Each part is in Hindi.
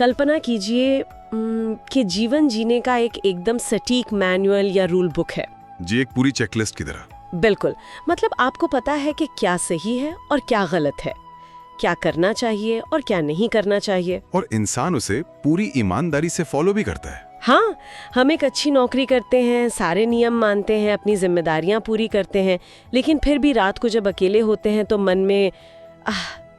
कल्पना कीजिए कि जीवन जीने का एक एकदम सटीक मैनुअल या रूल बुक है। जी, एक पूरी चेकलिस्ट की तरह। बिल्कुल, मतलब आपको पता है कि क्या सही है और क्या गलत है, क्या करना चाहिए और क्या नहीं करना चाहिए, और इंसान उसे पूरी ईमानदारी से फॉलो भी करता है। हाँ, हम एक अच्छी नौकरी करते हैं, सारे नियम मानते हैं, अपनी जिम्मेदारियां पूरी करते हैं, लेकिन फिर भी रात को जब अकेले होते हैं तो मन में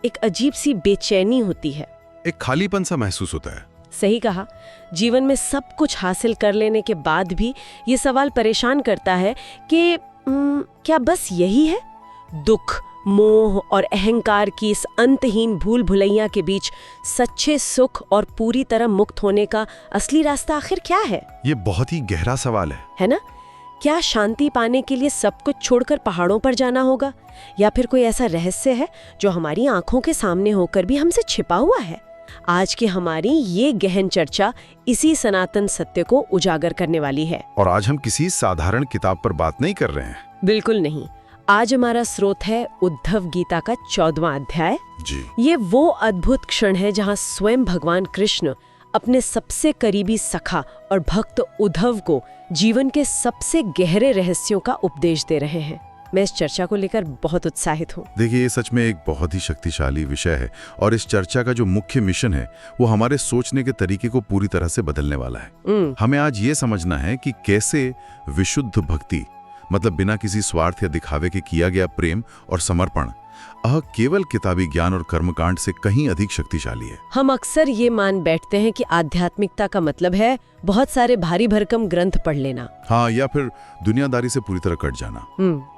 एक अजीब सी बेचैनी होती है, एक खालीपन सा महसूस होता है। सही कहा। जीवन में सब कुछ हासिल कर लेने के बाद भी ये सवाल परेशान करता है कि क्या बस यही है? दुख, मोह और अहंकार की इस अंतहीन भूल भुलैया के बीच सच्चे सुख और पूरी तरह मुक्त होने का असली रास्ता आखिर क्या है? ये बहुत ही गहरा सवाल है ना? क्या शांति पाने के लिए सब कुछ छोड़कर पहाड़ों पर जाना होगा, या फिर कोई ऐसा रहस्य है जो हमारी आंखों के सामने होकर भी हमसे छिपा हुआ है? आज की हमारी ये गहन चर्चा इसी सनातन सत्य को उजागर करने वाली है। और आज हम किसी साधारण किताब पर बात नहीं कर रहे हैं। बिल्कुल नहीं। आज हमारा स्रोत है उद्धव गीता का 14वां अध्याय। जी। ये वो अद्भुत क्षण है जहाँ स्वयं भगवान कृष्ण अपने सबसे करीबी सखा और भक्त उद्धव को जीवन के सबसे गहरे रहस्यों का उपदेश दे रहे हैं। मैं इस चर्चा को लेकर बहुत उत्साहित हूँ। देखिए, ये सच में एक बहुत ही शक्तिशाली विषय है, और इस चर्चा का जो मुख्य मिशन है वो हमारे सोचने के तरीके को पूरी तरह से बदलने वाला है। हमें आज ये समझना है कि कैसे विशुद्ध भक्ति, मतलब बिना किसी स्वार्थ या दिखावे के किया गया प्रेम और समर्पण, केवल किताबी ज्ञान और कर्मकांड से कहीं अधिक शक्तिशाली है। हम अक्सर ये मान बैठते हैं कि आध्यात्मिकता का मतलब है बहुत सारे भारी भरकम ग्रंथ पढ़ लेना, हाँ, या फिर दुनियादारी से पूरी तरह कट जाना।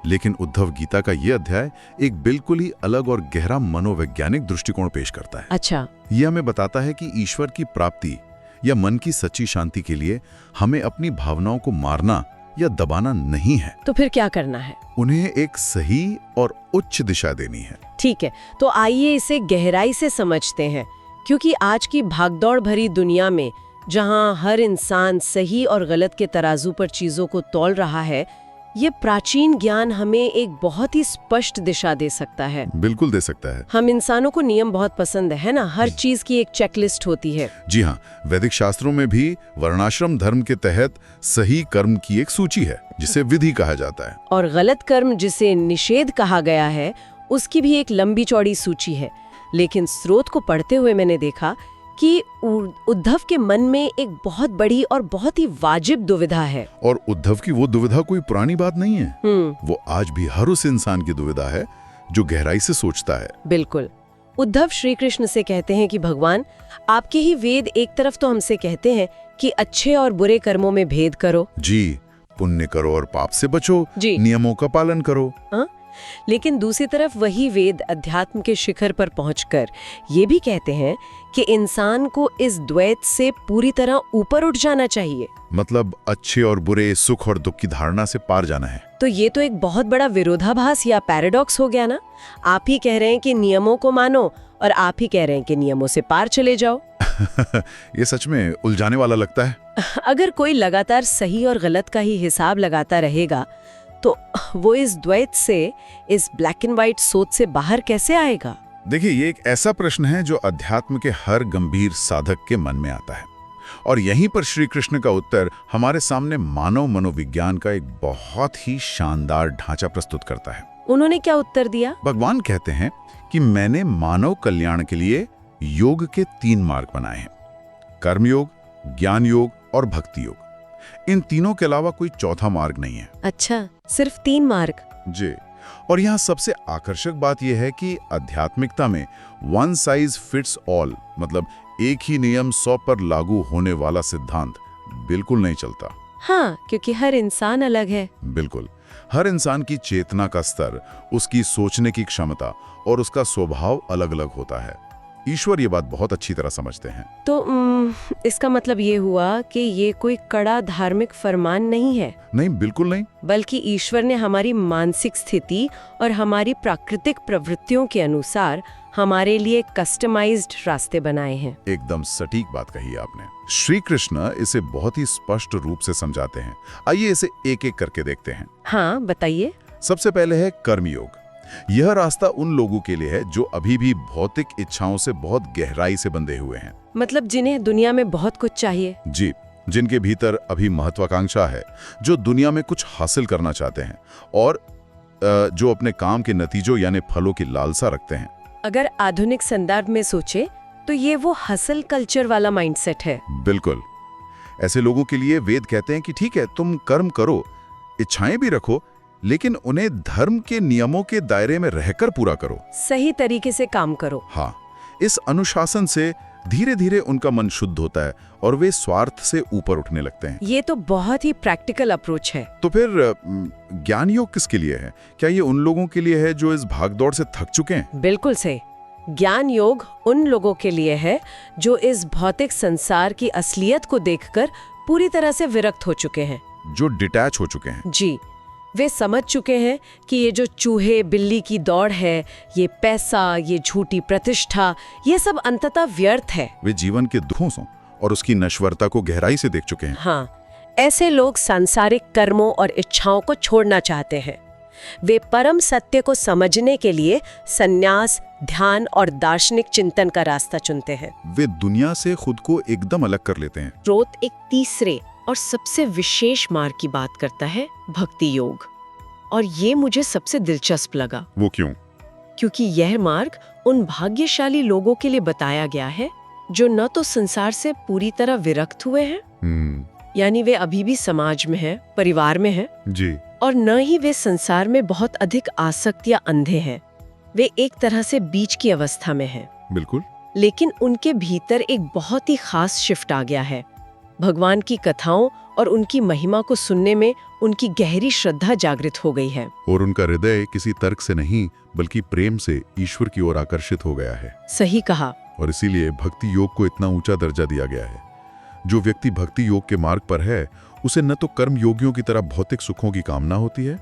लेकिन उद्धव गीता का ये अध्याय एक बिल्कुल ही अलग और गहरा मनोवैज्ञानिक दृष्टिकोण पेश करता है। अच्छा। यह हमें बताता है कि ईश्वर की प्राप्ति या मन की सच्ची शांति के लिए हमें अपनी भावनाओं को मारना या दबाना नहीं है। तो फिर क्या करना है? उन्हें एक सही और उच्च दिशा देनी है। ठीक है, तो आइए इसे गहराई से समझते हैं, क्योंकि आज की भागदौड़ भरी दुनिया में जहां हर इंसान सही और गलत के तराजू पर चीजों को तौल रहा है, ये प्राचीन ज्ञान हमें एक बहुत ही स्पष्ट दिशा दे सकता है। बिल्कुल दे सकता है। हम इंसानों को नियम बहुत पसंद है ना, हर चीज की एक चेकलिस्ट होती है। जी हाँ, वैदिक शास्त्रों में भी वर्णाश्रम धर्म के तहत सही कर्म की एक सूची है जिसे विधि कहा जाता है, और गलत कर्म जिसे निषेध कहा गया है उसकी भी एक लंबी चौड़ी सूची है। लेकिन स्रोत को पढ़ते हुए मैंने देखा कि उद्धव के मन में एक बहुत बड़ी और बहुत ही वाजिब दुविधा है। और उद्धव की वो दुविधा कोई पुरानी बात नहीं है। वो आज भी हर उस इंसान की दुविधा है जो गहराई से सोचता है। बिल्कुल। उद्धव श्री कृष्ण से कहते हैं कि भगवान, आपके ही वेद एक तरफ तो हमसे कहते हैं कि अच्छे और बुरे कर्मों में भेद करो, जी, पुण्य करो और पाप से बचो, जी, नियमों का पालन करो। लेकिन दूसरी तरफ वही वेद अध्यात्म के शिखर पर पहुंचकर ये भी कहते हैं कि इंसान को इस द्वैत से पूरी तरह ऊपर उठ जाना चाहिए, मतलब अच्छे और बुरे, सुख और दुख की धारणा से पार जाना है। तो ये तो एक बहुत बड़ा विरोधाभास या पैराडॉक्स हो गया ना। आप ही कह रहे हैं कि नियमों को मानो और आप ही कह रहे हैं कि नियमों से पार चले जाओ। ये सच में उलझाने वाला लगता है। अगर कोई लगातार सही और गलत का ही हिसाब लगाता रहेगा तो वो इस द्वैत से, इस ब्लैक एंड व्हाइट सोच से बाहर कैसे आएगा? देखिए, ये एक ऐसा प्रश्न है जो अध्यात्म के हर गंभीर साधक के मन में आता है, और यहीं पर श्री कृष्ण का उत्तर हमारे सामने मानव मनोविज्ञान का एक बहुत ही शानदार ढांचा प्रस्तुत करता है। उन्होंने क्या उत्तर दिया? भगवान कहते हैं कि मैंने मानव कल्याण के लिए योग के 3 मार्ग बनाए हैं, कर्मयोग, ज्ञान योग और भक्ति योग। इन तीनों के अलावा कोई चौथा मार्ग नहीं है। अच्छा, सिर्फ 3 मार्ग? जी। और यहाँ सबसे आकर्षक बात यह है कि आध्यात्मिकता में वन साइज फिट्स ऑल, मतलब एक ही नियम 100 पर लागू होने वाला सिद्धांत बिल्कुल नहीं चलता। हाँ, क्योंकि हर इंसान अलग है। बिल्कुल, हर इंसान की चेतना का स्तर, उसकी सोचने की क्षमता और उसका स्वभाव अलग अलग होता है। ईश्वर ये बात बहुत अच्छी तरह समझते हैं। तो इसका मतलब ये हुआ कि ये कोई कड़ा धार्मिक फरमान नहीं है? नहीं, बिल्कुल नहीं। बल्कि ईश्वर ने हमारी मानसिक स्थिति और हमारी प्राकृतिक प्रवृत्तियों के अनुसार हमारे लिए कस्टमाइज्ड रास्ते बनाए हैं। एकदम सटीक बात कही आपने। श्री कृष्ण इसे बहुत ही स्पष्ट रूप से समझाते हैं। आइए इसे एक एक करके देखते हैं। हाँ, बताइए। सबसे पहले है कर्मयोग। यह रास्ता उन लोगों के लिए है जो अभी भी भौतिक इच्छाओं से बहुत गहराई से बंधे हुए हैं। मतलब जिन्हें दुनिया में बहुत कुछ चाहिए। जी, जिनके भीतर अभी महत्वाकांक्षा है, जो दुनिया में कुछ हासिल करना चाहते हैं और जो अपने काम के नतीजों यानी फलों की लालसा रखते हैं। अगर आधुनिक संदर्भ में सोचे तो ये वो हसल कल्चर वाला माइंडसेट है। बिल्कुल। ऐसे लोगों के लिए वेद कहते हैं कि ठीक है, तुम कर्म करो, इच्छाएं भी रखो, लेकिन उन्हें धर्म के नियमों के दायरे में रहकर पूरा करो, सही तरीके से काम करो। हाँ, इस अनुशासन से धीरे धीरे उनका मन शुद्ध होता है और वे स्वार्थ से ऊपर उठने लगते हैं। ये तो बहुत ही प्रैक्टिकल अप्रोच है। तो फिर ज्ञान योग किसके लिए है? क्या ये उन लोगों के लिए है जो इस भागदौड़ से थक चुके हैं? बिल्कुल सही। ज्ञान योग उन लोगों के लिए है जो इस भौतिक संसार की असलियत को देखकर पूरी तरह से विरक्त हो चुके हैं, जो डिटैच हो चुके हैं। जी, वे समझ चुके हैं कि ये जो चूहे बिल्ली की दौड़ है, ये पैसा, ये झूठी प्रतिष्ठा, ये सब अंततः व्यर्थ है। वे जीवन के दुखों से और उसकी नश्वरता को गहराई से देख चुके हैं। हाँ, ऐसे लोग सांसारिक कर्मों और इच्छाओं को छोड़ना चाहते हैं। वे परम सत्य को समझने के लिए संन्यास, ध्यान और दार्शनिक चिंतन का रास्ता चुनते हैं। वे दुनिया से खुद को एकदम अलग कर लेते हैं। स्रोत एक तीसरे और सबसे विशेष मार्ग की बात करता है, भक्ति योग। और ये मुझे सबसे दिलचस्प लगा। वो क्यों? क्योंकि यह मार्ग उन भाग्यशाली लोगों के लिए बताया गया है जो न तो संसार से पूरी तरह विरक्त हुए हैं, यानी वे अभी भी समाज में हैं, परिवार में हैं, जी, और न ही वे संसार में बहुत अधिक आसक्त या अंधे हैं। वे एक तरह से बीच की अवस्था में हैं। बिल्कुल। लेकिन उनके भीतर एक बहुत ही खास शिफ्ट आ गया है। भगवान की कथाओं और उनकी महिमा को सुनने में उनकी गहरी श्रद्धा जागृत हो गई है। और उनका हृदय किसी तर्क से नहीं बल्कि प्रेम से ईश्वर की ओर आकर्षित हो गया है। सही कहा। और इसीलिए भक्ति योग को इतना ऊंचा दर्जा दिया गया है। जो व्यक्ति भक्ति योग के मार्ग पर है, उसे न तो कर्म योगियों की तरह भौतिक सुखों की कामना होती है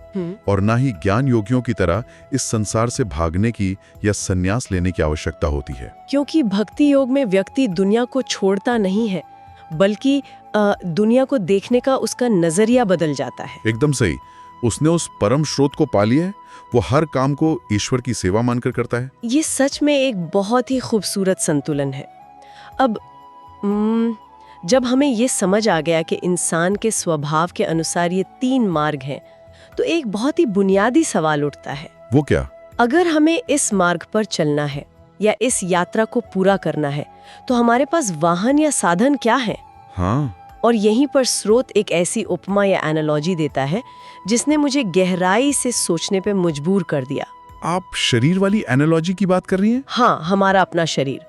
और न ही ज्ञान योगियों की तरह इस संसार से भागने की या संन्यास लेने की आवश्यकता होती है। क्योंकि भक्ति योग में व्यक्ति दुनिया को छोड़ता नहीं है, बल्कि दुनिया को देखने का उसका नजरिया बदल जाता है। एकदम सही। उसने उस परम स्रोत को पा लिया है। वो हर काम को ईश्वर की सेवा मानकर करता है। ये सच में एक बहुत ही खूबसूरत संतुलन है। अब जब हमें ये समझ आ गया कि इंसान के स्वभाव के अनुसार ये 3 मार्ग हैं, तो एक बहुत ही बुनियादी सवाल उठता है। वो क्या? अगर हमें इस मार्ग पर चलना है या इस यात्रा को पूरा करना है, तो हमारे पास वाहन या साधन क्या है? हाँ। और यहीं पर स्रोत एक ऐसी उपमा या एनालॉजी देता है जिसने मुझे गहराई से सोचने पे मजबूर कर दिया। आप शरीर वाली एनालॉजी की बात कर रही हैं? हाँ, हमारा अपना शरीर।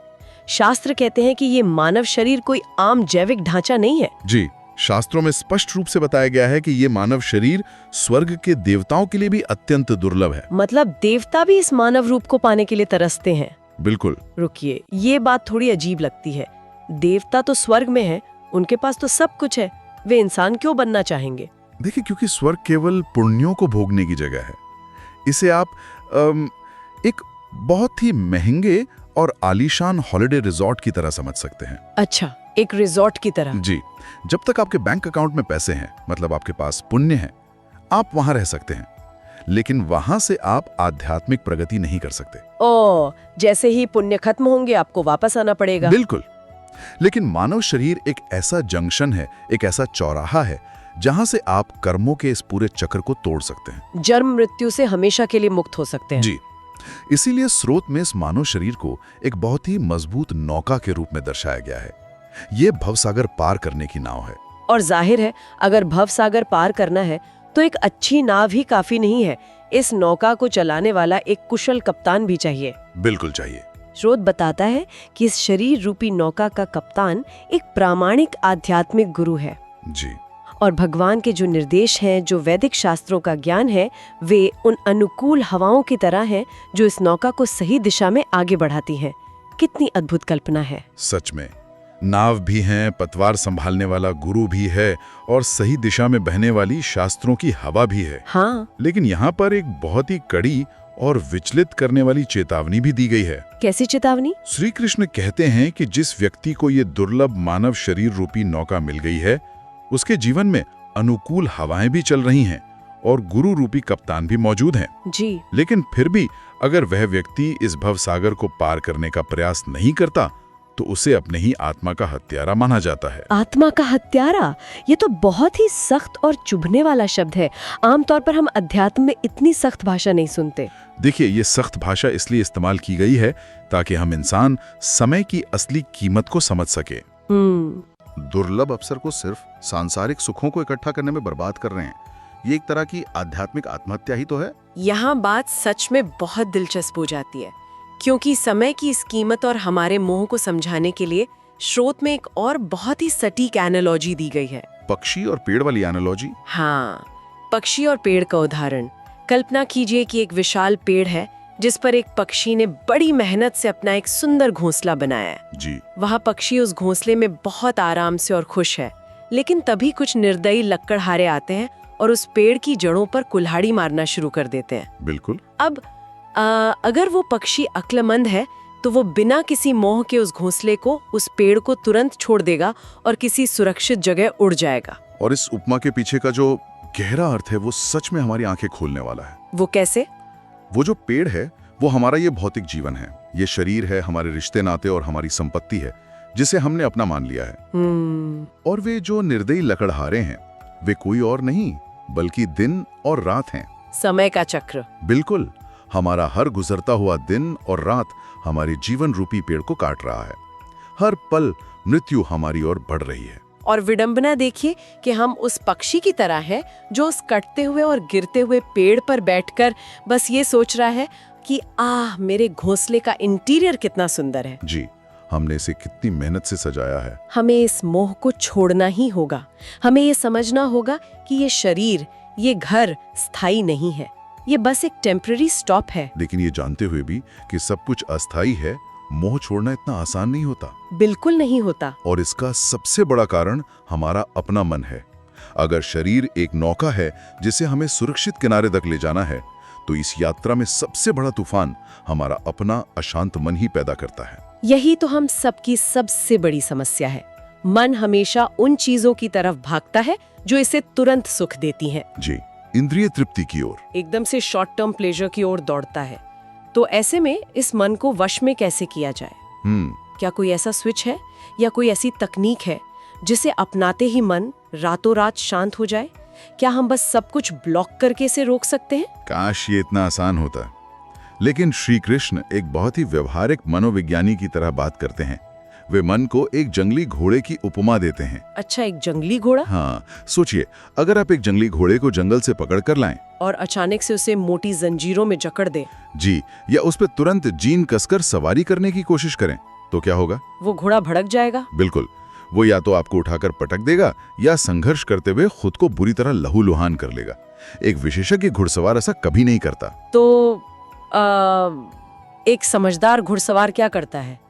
शास्त्र कहते हैं कि ये मानव शरीर कोई आम जैविक ढांचा नहीं है। जी, शास्त्रों में स्पष्ट रूप से बताया गया है कि ये मानव शरीर स्वर्ग के देवताओं के लिए भी अत्यंत दुर्लभ है। मतलब देवता भी इस मानव रूप को पाने के लिए तरसते हैं। बिल्कुल। रुकिए, ये बात थोड़ी अजीब लगती है। देवता तो स्वर्ग में है, उनके पास तो सब कुछ है, वे इंसान क्यों बनना चाहेंगे? देखिए, क्योंकि स्वर्ग केवल पुण्यों को भोगने की जगह है। इसे आप एक बहुत ही महंगे और आलीशान हॉलिडे रिजॉर्ट की तरह समझ सकते हैं। अच्छा, एक रिजॉर्ट की तरह? जी, जब तक आपके बैंक अकाउंट में पैसे हैं, मतलब आपके पास पुण्य है, आप वहां रह सकते हैं, लेकिन वहां से आप आध्यात्मिक प्रगति नहीं कर सकते। ओह, जैसे ही पुण्य खत्म होंगे आपको वापस आना पड़ेगा। बिल्कुल। लेकिन मानव शरीर एक ऐसा जंक्शन है, एक ऐसा चौराहा है जहां से आप कर्मों के इस पूरे चक्र को तोड़ सकते हैं, जन्म मृत्यु से हमेशा के लिए मुक्त हो सकते हैं। जी, इसीलिए स्रोत में इस मानव शरीर को एक बहुत ही मजबूत नौका के रूप में दर्शाया गया है। ये भवसागर पार करने की नाव है। और जाहिर है, अगर भवसागर पार करना है तो एक अच्छी नाव ही काफी नहीं है, इस नौका को चलाने वाला एक कुशल कप्तान भी चाहिए। बिल्कुल चाहिए। स्रोत बताता है कि इस शरीर रूपी नौका का कप्तान एक प्रामाणिक आध्यात्मिक गुरु है। जी। और भगवान के जो निर्देश हैं, जो वैदिक शास्त्रों का ज्ञान है, वे उन अनुकूल हवाओं की तरह हैं जो इस नौका को सही दिशा में आगे बढ़ाती हैं। कितनी अद्भुत कल्पना है। सच में, नाव भी है, पतवार संभालने वाला गुरु भी है और सही दिशा में बहने वाली शास्त्रों की हवा भी है। हाँ। लेकिन यहाँ पर एक बहुत ही कड़ी और विचलित करने वाली चेतावनी भी दी गई है। कैसी चेतावनी? श्री कृष्ण कहते हैं कि जिस व्यक्ति को ये दुर्लभ मानव शरीर रूपी नौका मिल गई है, उसके जीवन में अनुकूल हवाएं भी चल रही हैं और गुरु रूपी कप्तान भी मौजूद हैं। जी। लेकिन फिर भी अगर वह व्यक्ति इस भवसागर को पार करने का प्रयास नहीं करता तो उसे अपने ही आत्मा का हत्यारा माना जाता है। आत्मा का हत्यारा, ये तो बहुत ही सख्त और चुभने वाला शब्द है। आमतौर पर हम अध्यात्म में इतनी सख्त भाषा नहीं सुनते। देखिए, ये सख्त भाषा इसलिए इस्तेमाल की गई है ताकि हम इंसान समय की असली कीमत को समझ सके। दुर्लभ अवसर को सिर्फ सांसारिक सुखों को इकट्ठा करने में बर्बाद कर रहे हैं। ये एक तरह की आध्यात्मिक आत्महत्या ही तो है। यहाँ बात सच में बहुत दिलचस्प हो जाती है, क्योंकि समय की इस कीमत और हमारे मोह को समझाने के लिए स्रोत में एक और बहुत ही सटीक एनालॉजी दी गई है। पक्षी और पेड़ वाली एनालॉजी? हाँ, पक्षी और पेड़ का उदाहरण। कल्पना कीजिए कि एक विशाल पेड़ है जिस पर एक पक्षी ने बड़ी मेहनत से अपना एक सुंदर घोंसला बनाया है। जी। वह पक्षी उस घोंसले में बहुत आराम से और खुश है, लेकिन तभी कुछ निर्दयी लक्कड़हारे आते हैं और उस पेड़ की जड़ों पर कुल्हाड़ी मारना शुरू कर देते हैं। बिल्कुल। अब अगर वो पक्षी अक्लमंद है तो वो बिना किसी मोह के उस घोंसले को, उस पेड़ को तुरंत छोड़ देगा और किसी सुरक्षित जगह उड़ जाएगा। और इस उपमा के पीछे का जो गहरा अर्थ है वो सच में हमारी आंखें खोलने वाला है। वो कैसे? वो जो पेड़ है वो हमारा ये भौतिक जीवन है, ये शरीर है, हमारे रिश्ते नाते और हमारी संपत्ति है जिसे हमने अपना मान लिया है। और वे जो निर्दयी लकड़हारे हैं वे कोई और नहीं बल्कि दिन और रात हैं। समय का चक्र। बिल्कुल। हमारा हर गुजरता हुआ दिन और रात हमारे जीवन रूपी पेड़ को काट रहा है। हर पल मृत्यु हमारी ओर बढ़ रही है। और विडंबना देखिए कि हम उस पक्षी की तरह है जो उस कटते हुए और गिरते हुए पेड़ पर बैठकर बस ये सोच रहा है कि मेरे घोंसले का इंटीरियर कितना सुंदर है। जी, हमने इसे कितनी मेहनत से सजाया है। हमें इस मोह को छोड़ना ही होगा। हमें ये समझना होगा कि ये शरीर, ये घर स्थायी नहीं है, ये बस एक टेम्पररी स्टॉप है। लेकिन ये जानते हुए भी कि सब कुछ अस्थायी है, मोह छोड़ना इतना आसान नहीं होता। बिल्कुल नहीं होता। और इसका सबसे बड़ा कारण हमारा अपना मन है। अगर शरीर एक नौका है जिसे हमें सुरक्षित किनारे तक ले जाना है तो इस यात्रा में सबसे बड़ा तूफान हमारा अपना अशांत मन ही पैदा करता है। यही तो हम सबकी सबसे बड़ी समस्या है। मन हमेशा उन चीजों की तरफ भागता है जो इसे तुरंत सुख देती हैं। जी, इंद्रिय तृप्ति की ओर, एकदम से शॉर्ट टर्म प्लेजर की ओर दौड़ता है। तो ऐसे में इस मन को वश में कैसे किया जाए? क्या कोई ऐसा स्विच है या कोई ऐसी तकनीक है जिसे अपनाते ही मन रातों रात शांत हो जाए? क्या हम बस सब कुछ ब्लॉक करके इसे रोक सकते हैं? काश ये इतना आसान होता। लेकिन श्री कृष्ण एक बहुत ही व्यवहारिक मनोविज्ञानी की तरह बात करते हैं। वे मन को एक जंगली घोड़े की उपमा देते हैं। अच्छा, एक जंगली घोड़ा? हाँ, सोचिए, अगर आप एक जंगली घोड़े को जंगल से पकड़ कर लाएं और अचानक से उसे मोटी जंजीरों में जकड़ दें। जी, या उस पर तुरंत जीन कसकर सवारी करने की कोशिश करें तो क्या होगा? वो घोड़ा भड़क जाएगा। बिल्कुल। वो या तो आपको उठाकर पटक देगा या संघर्ष करते हुए खुद को बुरी तरह लहूलुहान कर लेगा। एक विशेषज्ञ घुड़सवार ऐसा कभी नहीं करता। तो एक समझदार घुड़सवार क्या करता है?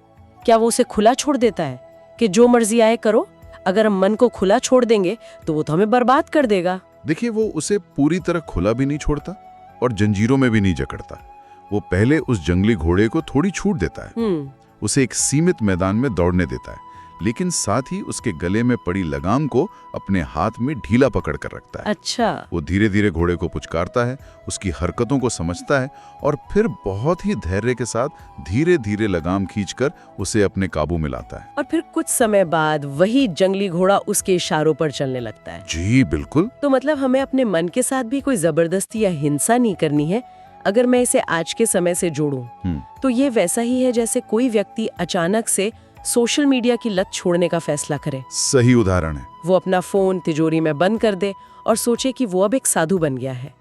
क्या वो उसे खुला छोड़ देता है कि जो मर्जी आए करो? अगर हम मन को खुला छोड़ देंगे तो वो तो हमें बर्बाद कर देगा। देखिए, वो उसे पूरी तरह खुला भी नहीं छोड़ता और जंजीरों में भी नहीं जकड़ता। वो पहले उस जंगली घोड़े को थोड़ी छूट देता है, उसे एक सीमित मैदान में दौड़ने देता है, लेकिन साथ ही उसके गले में पड़ी लगाम को अपने हाथ में ढीला पकड़ कर रखता है। अच्छा। वो धीरे धीरे घोड़े को पुचकारता है, उसकी हरकतों को समझता है और फिर बहुत ही धैर्य के साथ धीरे धीरे लगाम खींचकर उसे अपने काबू में लाता है। और फिर कुछ समय बाद वही जंगली घोड़ा उसके इशारों पर चलने लगता है। जी बिल्कुल। तो मतलब हमें अपने मन के साथ भी कोई जबरदस्ती या हिंसा नहीं करनी है। अगर मैं इसे आज के समय से जोड़ूं तो ये वैसा ही है जैसे कोई व्यक्ति अचानक से सोशल मीडिया की लत छोड़ने का फैसला करे। सही उदाहरण है। वो अपना फोन तिजोरी में बंद कर दे और सोचे कि वो अब एक साधु बन गया है,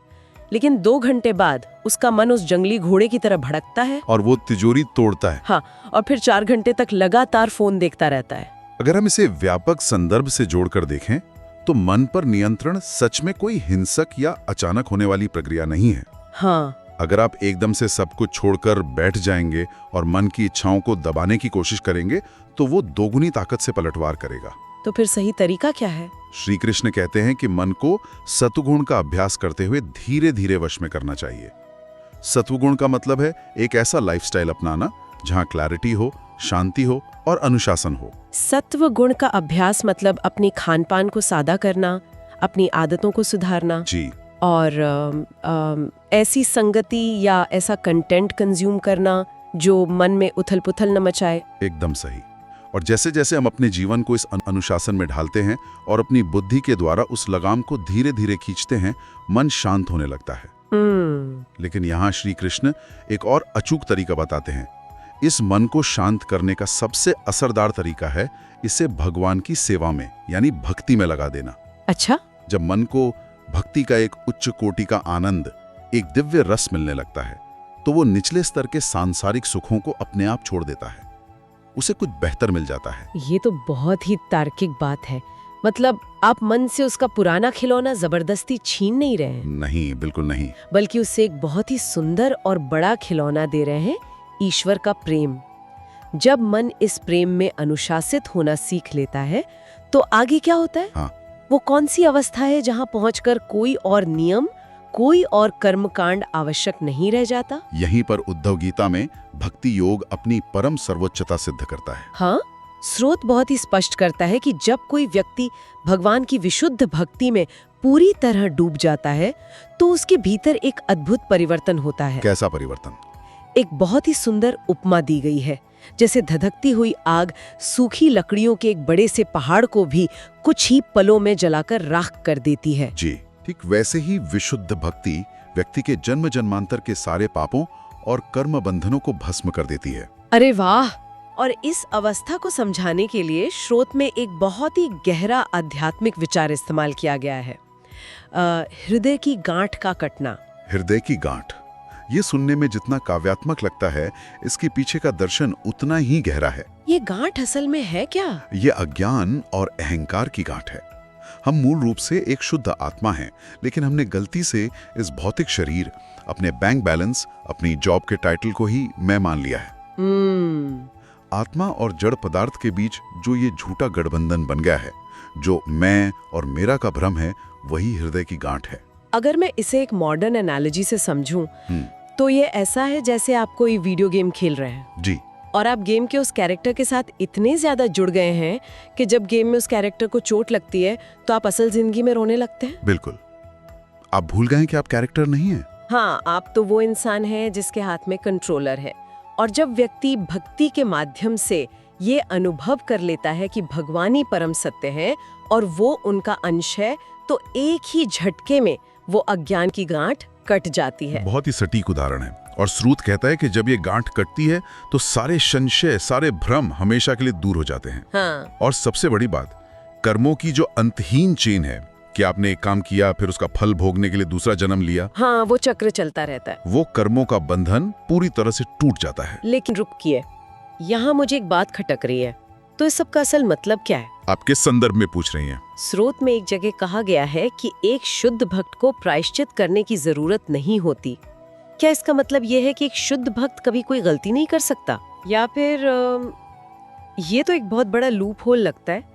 लेकिन 2 घंटे बाद उसका मन उस जंगली घोड़े की तरह भड़कता है और वो तिजोरी तोड़ता है। हाँ, और फिर 4 घंटे तक लगातार फोन देखता रहता है। अगर हम इसे व्यापक संदर्भ से जोड़कर देखें तो मन पर नियंत्रण सच में कोई हिंसक या अचानक होने वाली प्रक्रिया नहीं है। हाँ। अगर आप एकदम से सब कुछ छोड़कर बैठ जाएंगे और मन की इच्छाओं को दबाने की कोशिश करेंगे तो वो दोगुनी ताकत से पलटवार करेगा। तो फिर सही तरीका क्या है? श्री कृष्ण कहते हैं कि मन को सत्वगुण का अभ्यास करते हुए धीरे धीरे वश में करना चाहिए। सत्वगुण का मतलब है एक ऐसा लाइफस्टाइल अपनाना जहां क्लैरिटी हो, शांति हो और अनुशासन हो। सत्व गुण का अभ्यास मतलब अपनी खान पान को सादा करना, अपनी आदतों को सुधारना। जी, और ऐसी संगति या ऐसा कंटेंट कंज्यूम करना जो मन में उथल-पुथल न मचाए। एकदम सही। और जैसे जैसे हम अपने जीवन को इस अनुशासन में ढालते हैं और अपनी बुद्धि के द्वारा उस लगाम को धीरे धीरे खींचते हैं, मन शांत होने लगता है। लेकिन यहाँ श्री कृष्ण एक और अचूक तरीका बताते हैं। इस मन को शांत करने का सबसे असरदार तरीका है इसे भगवान की सेवा में यानी भक्ति में लगा देना। अच्छा? जब मन को भक्ति का एक उच्च कोटि का आनंद, एक दिव्य रस मिलने लगता है, तो वो निचले स्तर के सांसारिक सुखों को अपने आप छोड़ देता है, उसे कुछ बेहतर मिल जाता है। ये तो बहुत ही तार्किक बात है। मतलब आप मन से उसका पुराना खिलौना जबरदस्ती छीन नहीं रहे हैं। नहीं, बिल्कुल नहीं। बल्कि उससे एक बहुत ही सुंदर और बड़ा खिलौना दे रहे हैं, ईश्वर का प्रेम। जब मन इस प्रेम में अनुशासित होना सीख लेता है तो आगे क्या होता है? हाँ। वो कौन सी अवस्था है जहाँ पहुंचकर कोई और नियम, कोई और कर्मकांड आवश्यक नहीं रह जाता? यहीं पर उद्धव गीता में भक्ति योग अपनी परम सर्वोच्चता सिद्ध करता है। हाँ, स्रोत बहुत ही स्पष्ट करता है कि जब कोई व्यक्ति भगवान की विशुद्ध भक्ति में पूरी तरह डूब जाता है तो उसके भीतर एक अद्भुत परिवर्तन होता है। कैसा परिवर्तन? एक बहुत ही सुंदर उपमा दी गई है, जैसे धधकती हुई आग सूखी लकड़ियों के एक बड़े से पहाड़ को भी कुछ ही पलों में जलाकर राख कर देती है। जी, ठीक वैसे ही विशुद्ध भक्ति व्यक्ति के जन्म जन्मांतर के सारे पापों और कर्म बंधनों को भस्म कर देती है। अरे वाह! और इस अवस्था को समझाने के लिए श्रोत में एक बहुत ही गहरा आध्यात्मिक विचार इस्तेमाल किया गया है, हृदय की गांठ का कटना। हृदय की गांठ, ये सुनने में जितना काव्यात्मक लगता है, इसके पीछे का दर्शन उतना ही गहरा है। ये गांठ असल में है क्या? ये अज्ञान और अहंकार की गांठ है। हम मूल रूप से एक शुद्ध आत्मा हैं, लेकिन हमने गलती से इस भौतिक शरीर, अपने बैंक बैलेंस, अपनी जॉब के टाइटल को ही मैं मान लिया है। आत्मा और जड़ पदार्थ के बीच जो ये झूठा गठबंधन बन गया है, जो मैं और मेरा का भ्रम है, वही हृदय की गांठ है। अगर मैं इसे एक मॉडर्न एनालॉजी से समझूं, तो ये ऐसा है जैसे आप कोई वीडियो गेम खेल रहे हैं। जी। और आप गेम के उस कैरेक्टर के साथ इतने ज्यादा जुड़ गए हैं कि जब गेम में उस कैरेक्टर को चोट लगती है तो आप असल जिंदगी में रोने लगते हैं। बिल्कुल। आप भूल गए कि आप कैरेक्टर नहीं हैं। हाँ, आप तो वो इंसान हैं जिसके हाथ में कंट्रोलर है। और जब व्यक्ति भक्ति के माध्यम से ये अनुभव कर लेता है कि भगवान ही परम सत्य है और वो उनका अंश है, तो एक ही झटके में वो अज्ञान की गांठ कट जाती है। बहुत ही सटीक उदाहरण है। और स्रोत कहता है कि जब ये गांठ कटती है तो सारे संशय, सारे भ्रम हमेशा के लिए दूर हो जाते हैं। हाँ। और सबसे बड़ी बात, कर्मों की जो अंतहीन चेन है कि आपने एक काम किया, फिर उसका फल भोगने के लिए दूसरा जन्म लिया, हाँ, वो चक्र चलता रहता है। वो कर्मों का बंधन पूरी तरह से टूट जाता है। लेकिन रुकिए, यहाँ मुझे एक बात खटक रही है। तो इस सब का असल मतलब क्या है? आप किस संदर्भ में पूछ रही हैं? स्रोत में एक जगह कहा गया है कि एक शुद्ध भक्त को प्रायश्चित करने की जरूरत नहीं होती। क्या इसका मतलब ये है कि एक शुद्ध भक्त कभी कोई गलती नहीं कर सकता? या फिर ये तो एक बहुत बड़ा लूप होल लगता है।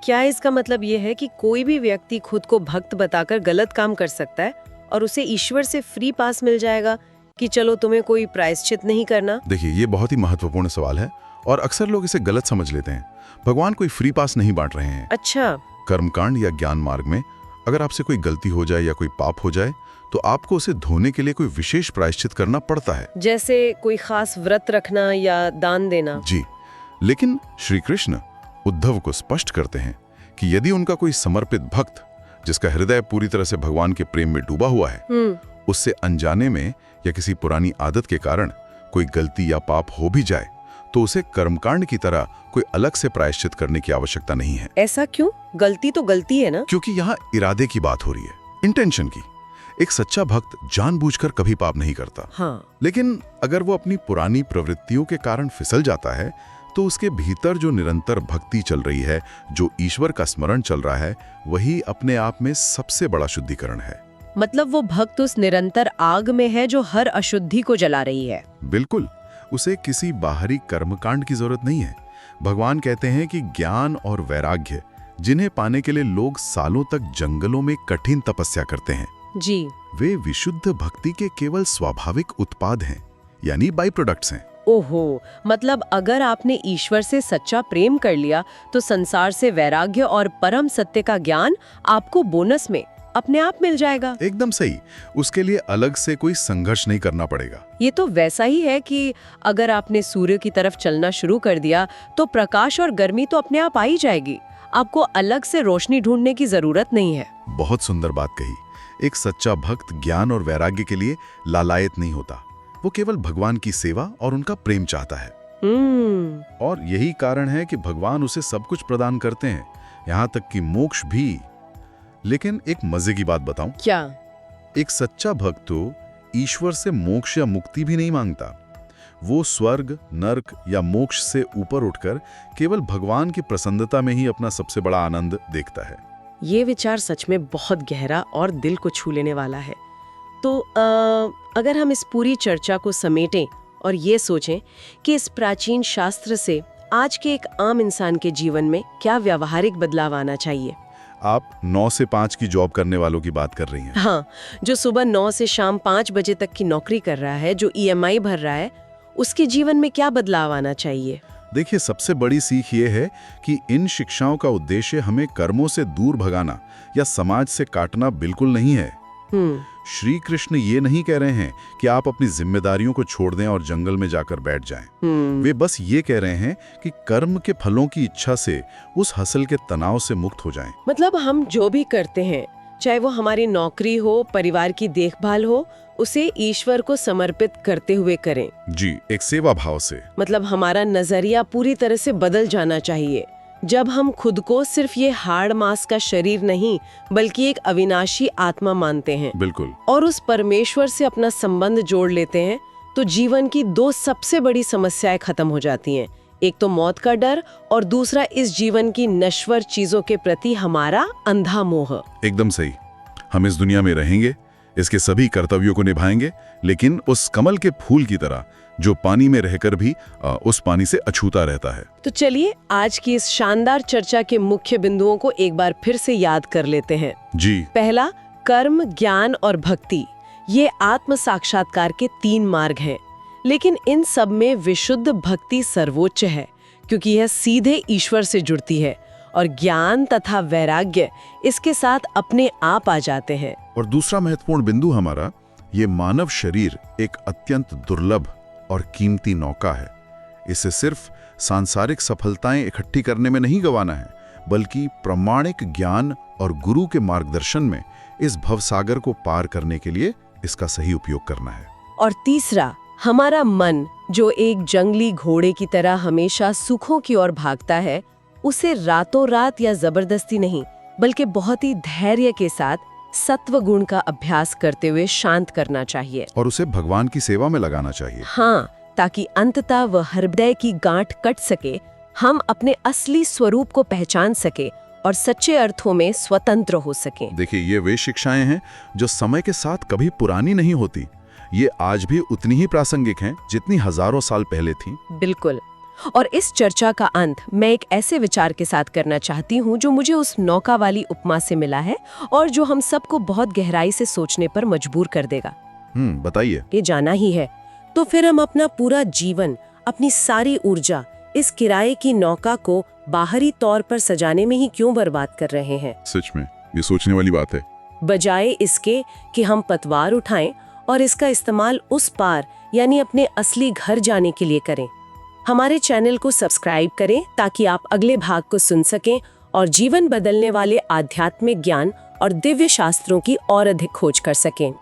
क्या इसका मतलब ये है कि कोई भी व्यक्ति खुद को भक्त बताकर गलत काम कर सकता है और उसे ईश्वर से फ्री पास मिल जाएगा कि चलो तुम्हें कोई प्रायश्चित नहीं करना? देखिए, ये बहुत ही महत्वपूर्ण सवाल है और अक्सर लोग इसे गलत समझ लेते हैं। भगवान कोई फ्री पास नहीं बांट रहे हैं। अच्छा। कर्मकांड या ज्ञान मार्ग में अगर आपसे कोई गलती हो जाए या कोई पाप हो जाए तो आपको उसे धोने के लिए कोई विशेष प्रायश्चित करना पड़ता है, जैसे कोई खास व्रत रखना या दान देना। जी। लेकिन श्री कृष्ण उद्धव को स्पष्ट करते हैं कि यदि उनका कोई समर्पित भक्त, जिसका हृदय पूरी तरह से भगवान के प्रेम में डूबा हुआ है, उससे अनजाने में या किसी पुरानी आदत के कारण कोई गलती या पाप हो भी जाए, तो उसे कर्मकांड की तरह कोई अलग से प्रायश्चित करने की आवश्यकता नहीं है। ऐसा क्यों? गलती तो गलती है ना? क्योंकि यहाँ इरादे की बात हो रही है, इंटेंशन की। एक सच्चा भक्त जानबूझकर कभी पाप नहीं करता। हाँ। लेकिन अगर वो अपनी पुरानी प्रवृत्तियों के कारण फिसल जाता है तो उसके भीतर जो निरंतर भक्ति चल रही है, जो ईश्वर का स्मरण चल रहा है, वही अपने आप में सबसे बड़ा शुद्धिकरण है। मतलब वो भक्त उस निरंतर आग में है जो हर अशुद्धि को जला रही है। बिल्कुल। उसे किसी बाहरी कर्मकांड की जरूरत नहीं है। भगवान कहते हैं कि ज्ञान और वैराग्य, जिन्हें पाने के लिए लोग सालों तक जंगलों में कठिन तपस्या करते हैं, जी, वे विशुद्ध भक्ति के केवल स्वाभाविक उत्पाद हैं, यानी बाई प्रोडक्ट्स हैं। ओहो, मतलब अगर आपने ईश्वर से सच्चा प्रेम कर लिया तो संसार से वैराग्य और परम सत्य का ज्ञान आपको बोनस में अपने आप मिल जाएगा। एकदम सही। उसके लिए अलग से कोई संघर्ष नहीं करना पड़ेगा। ये तो वैसा ही है कि अगर आपने सूर्य की तरफ चलना शुरू कर दिया तो प्रकाश और गर्मी तो अपने आप आ ही जाएगी। आपको अलग से रोशनी ढूंढने की जरूरत नहीं है। बहुत सुंदर बात कही। एक सच्चा भक्त ज्ञान और वैराग्य के लिए लालायत नहीं होता, वो केवल भगवान की सेवा और उनका प्रेम चाहता है। और यही कारण है कि भगवान उसे सब कुछ प्रदान करते हैं, यहाँ तक कि मोक्ष भी। लेकिन एक मजे की बात बताऊं? क्या? एक सच्चा भक्त तो ईश्वर से मोक्ष या मुक्ति भी नहीं मांगता। वो स्वर्ग, नर्क या मोक्ष से ऊपर उठकर केवल भगवान की प्रसन्नता में ही अपना सबसे बड़ा आनंद देखता है। ये विचार सच में बहुत गहरा और दिल को छू लेने वाला है। तो अगर हम इस पूरी चर्चा को समेटें और ये सोचें कि इस प्राचीन शास्त्र से आज के एक आम इंसान के जीवन में क्या व्यावहारिक बदलाव आना चाहिए। आप 9 से 5 की जॉब करने वालों की बात कर रही हैं? हाँ, जो सुबह 9 से शाम 5 बजे तक की नौकरी कर रहा है, जो EMI भर रहा है, उसके जीवन में क्या बदलाव आना चाहिए? देखिए, सबसे बड़ी सीख ये है कि इन शिक्षाओं का उद्देश्य हमें कर्मों से दूर भगाना या समाज से काटना बिल्कुल नहीं है। श्री कृष्ण ये नहीं कह रहे हैं कि आप अपनी जिम्मेदारियों को छोड़ दें और जंगल में जाकर बैठ जाएं। वे बस ये कह रहे हैं कि कर्म के फलों की इच्छा से उस हसल के तनाव से मुक्त हो जाएं। मतलब हम जो भी करते हैं, चाहे वो हमारी नौकरी हो, परिवार की देखभाल हो, उसे ईश्वर को समर्पित करते हुए करें। जी, एक सेवा भाव से। मतलब हमारा नजरिया पूरी तरह से बदल जाना चाहिए। जब हम खुद को सिर्फ ये हाड़ मांस का शरीर नहीं बल्कि एक अविनाशी आत्मा मानते हैं, बिल्कुल, और उस परमेश्वर से अपना संबंध जोड़ लेते हैं, तो जीवन की 2 सबसे बड़ी समस्याएं खत्म हो जाती हैं। एक तो मौत का डर और दूसरा इस जीवन की नश्वर चीजों के प्रति हमारा अंधा मोह। एकदम सही। हम इस दुनिया में रहेंगे, इसके सभी कर्तव्यों को निभाएंगे, लेकिन उस कमल के फूल की तरह जो पानी में रहकर भी उस पानी से अछूता रहता है। तो चलिए आज की इस शानदार चर्चा के मुख्य बिंदुओं को एक बार फिर से याद कर लेते हैं। जी। पहला, कर्म, ज्ञान और भक्ति, ये आत्म साक्षात्कार के 3 मार्ग हैं, लेकिन इन सब में विशुद्ध भक्ति सर्वोच्च है क्योंकि यह सीधे ईश्वर से जुड़ती है, और ज्ञान तथा वैराग्य इसके साथ अपने आप आ जाते हैं। और दूसरा महत्वपूर्ण बिंदु हमारा, ये मानव शरीर एक अत्यंत दुर्लभ और कीमती नौका है। इसे सिर्फ सांसारिक सफलताएं इकट्ठी करने में नहीं गंवाना है, बल्कि प्रामाणिक ज्ञान और गुरु के मार्गदर्शन में इस भवसागर को पार करने के लिए इसका सही उपयोग करना है। और तीसरा, हमारा मन जो एक जंगली घोड़े की तरह हमेशा सुखों की ओर भागता है, उसे रातों रात या जबरदस्ती नहीं बल्कि बहुत ही धैर्य के साथ सत्व गुण का अभ्यास करते हुए शांत करना चाहिए, और उसे भगवान की सेवा में लगाना चाहिए। हाँ, ताकि अंततः वह हृदय की गांठ कट सके, हम अपने असली स्वरूप को पहचान सके और सच्चे अर्थों में स्वतंत्र हो सके। देखिए, ये वे शिक्षाएं हैं जो समय के साथ कभी पुरानी नहीं होती। ये आज भी उतनी ही प्रासंगिक हैं जितनी हजारों साल पहले थीं। बिल्कुल। और इस चर्चा का अंत मैं एक ऐसे विचार के साथ करना चाहती हूँ जो मुझे उस नौका वाली उपमा से मिला है और जो हम सबको बहुत गहराई से सोचने पर मजबूर कर देगा। बताइए। ये जाना ही है तो फिर हम अपना पूरा जीवन, अपनी सारी ऊर्जा इस किराए की नौका को बाहरी तौर पर सजाने में ही क्यों बर्बाद कर रहे हैं? सच में ये सोचने वाली बात है। बजाय इसके कि हम पतवार उठाएं और इसका इस्तेमाल उस पार यानी अपने असली घर जाने के लिए करें। हमारे चैनल को सब्सक्राइब करें ताकि आप अगले भाग को सुन सकें और जीवन बदलने वाले आध्यात्मिक ज्ञान और दिव्य शास्त्रों की और अधिक खोज कर सकें।